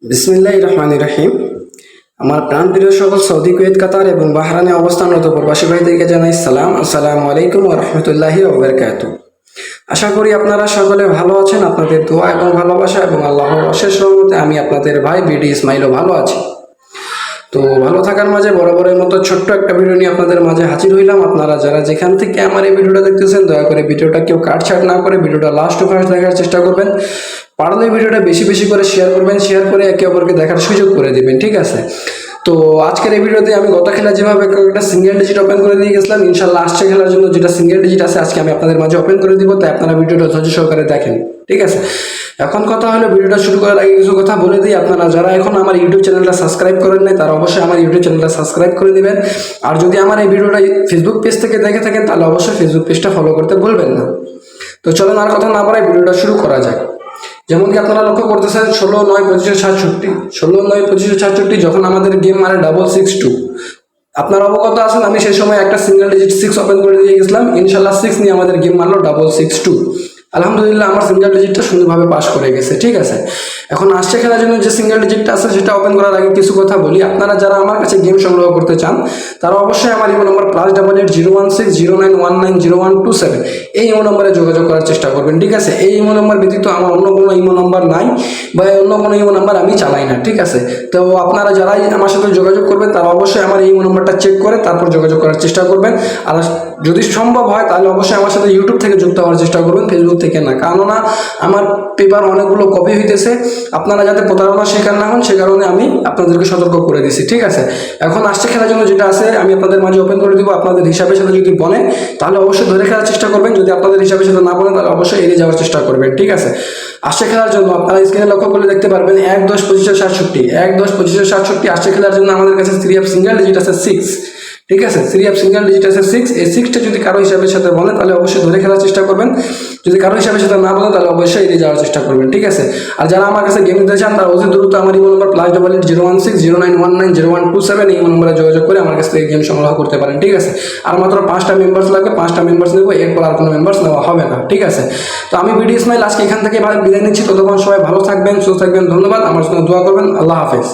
বিসমিল্লাহির রহমানির রহিম। আমার প্রাণপ্রিয় সকল সৌদি, কুয়েত, কাতার এবং বাহরাইনে অবস্থানরত প্রবাসী ভাইদেরকে জানাই সালাম। আসসালামু আলাইকুম ওয়া রাহমাতুল্লাহি ওয়া বারাকাতুহু। আশা করি আপনারা সকলে ভালো আছেন। আপনাদের দোয়া এবং ভালোবাসা এবং আল্লাহর অশেষ রহমতে আমি আপনাদের ভাই বিডি ইসমাইলও ভালো আছি। তো ভালো থাকার মাঝে বরাবরের মতো ছোট্ট একটা ভিডিও নিয়ে আপনাদের মাঝে হাজির হইলাম। আপনারা যারা যেখান থেকে আমার এই ভিডিওটা দেখতেছেন, দয়া করে ভিডিওটা কেউ কাটছাট না করে ভিডিওটা লাস্ট টু ফার্স্ট দেখার চেষ্টা করবেন। পারলে ভিডিওটা বেশি বেশি করে শেয়ার করবেন, শেয়ার করে একে অপরকে দেখার সুযোগ করে দিবেন, ঠিক আছে? তো আজকের এই ভিডিওতে আমি গত খেলা যেভাবে একটা সিঙ্গেল ডিজিট ওপেন করে দিয়ে গেছিলাম, ইনশাল্লাহ আসছে খেলার জন্য যেটা সিঙ্গেল ডিজিট আছে আজকে আমি আপনাদের মাঝে ওপেন করে দিব। তাই আপনারা ভিডিওটা ধৈর্য সহকারে দেখেন, ঠিক আছে? এখন কথা হলো, ভিডিওটা শুরু করার আগে কিছু কথা বলে দিই। আপনারা যারা এখন আমার ইউটিউব চ্যানেলটা সাবস্ক্রাইব করেন নাই, তারা অবশ্যই আমার ইউটিউব চ্যানেলটা সাবস্ক্রাইব করে দিবেন। আর যদি আমার এই ভিডিওটা ফেসবুক পেজ থেকে দেখে থাকেন, তাহলে অবশ্যই ফেসবুক পেজটা ফলো করতে ভুলবেন না। তো চলেন আর কথা না বাড়াই ভিডিওটা শুরু করা যাক। যেমন কি আপনারা লক্ষ্য করতেছেন 16-9-25-67, 16-9-25-67 যখন আমাদের গেম মারে 662, আপনারা অবগত আছেন আমি সেই সময় একটা সিঙ্গেল ডিজিট 6 ওপেন করে দিয়ে গেছিলাম। ইনশাল্লাহ 6 নিয়ে আমাদের গেম মারলো 662। আলহামদুলিল্লাহ আমার সিঙ্গেল ডিজিটটা সুন্দরভাবে পাস করে গেছে, ঠিক আছে? এখন আসছে খেলার জন্য যে সিঙ্গেল ডিজিটটা আছে সেটা ওপেন করার আগে কিছু কথা বলি। আপনারা যারা আমার কাছে গেম সংগ্রহ করতে চান, তারা অবশ্যই আমার ইমো নম্বর +880160190127 এই ইমো নম্বরে যোগাযোগ করার চেষ্টা করবেন, ঠিক আছে? এই ইমো নম্বর ব্যতীত আমার অন্য কোনো ইমো নম্বর নাই বা অন্য কোনো ইমো নাম্বার আমি চালাই না, ঠিক আছে? তো আপনারা যারাই আমার সাথে যোগাযোগ করবেন, তারা অবশ্যই আমার এই ইমো নম্বরটা চেক করে তারপর যোগাযোগ করার চেষ্টা করবেন। আর যদি সম্ভব হয় তাহলে অবশ্যই আমার সাথে ইউটিউব থেকে যুক্ত হওয়ার চেষ্টা করবেন, ফেসবুক থেকে না। কেননা আমার পেপার অনেকগুলো কপি হইতেছে, আপনারা যাতে প্রতারণার শিকার না হন সে কারণে আমি আপনাদেরকে সতর্ক করে দিছি, ঠিক আছে? এখন আসছে খেলার জন্য যেটা আছে আমি আপনাদের মাঝে ওপেন করে দিব। আপনাদের হিসাবের সাথে যদি বনে তাহলে অবশ্যই ধরে খেলার চেষ্টা করবেন, যদি আপনাদের হিসাবের সাথে না বনে তাহলে অবশ্যই এড়িয়ে যাওয়ার চেষ্টা করবেন, ঠিক আছে? আসছে খেলার জন্য আপনারা স্ক্রিনে লক্ষ্য করলে দেখতে পারবেন 1-10-25-67, 1-10-25-67 আসছে খেলার জন্য আমাদের কাছে 3 অফ সিঙ্গেল ডিজিট আছে 6, ঠিক আছে? 3 অফ সিঙ্গেল ডিজিট আছে 6। এই 6টা যদি কারো হিসাবের সাথে বলে তাহলে অবশ্যই ধরে খেলার চেষ্টা করবেন, যদি কারো হিসাবের সাথে না বলে তাহলে অবশ্যই এড়িয়ে যাওয়ার চেষ্টা করবেন, ঠিক আছে? আর যারা আমার কাছে গেম দিতে চান তারা অতি দ্রুত আমার ইমো নম্বর +88016091900127 এই নম্বরে যোগাযোগ করে আমার কাছ থেকে গেম সংগ্রহ করতে পারেন, ঠিক আছে? আর মাত্র 5টা মেম্বার্স লাগবে, 5টা মেম্বার্স নেবো, এরপর আর কোনো মেম্বার্স নেওয়া হবে না, ঠিক আছে? তো আমি বিডি ইসমাইল আজকে এখান থেকে বিদায় নিচ্ছি। ততক্ষণ সবাই ভালো থাকবেন, সুস্থ থাকবেন। ধন্যবাদ। আমার জন্য দোয়া করবেন। আল্লাহ হাফেজ।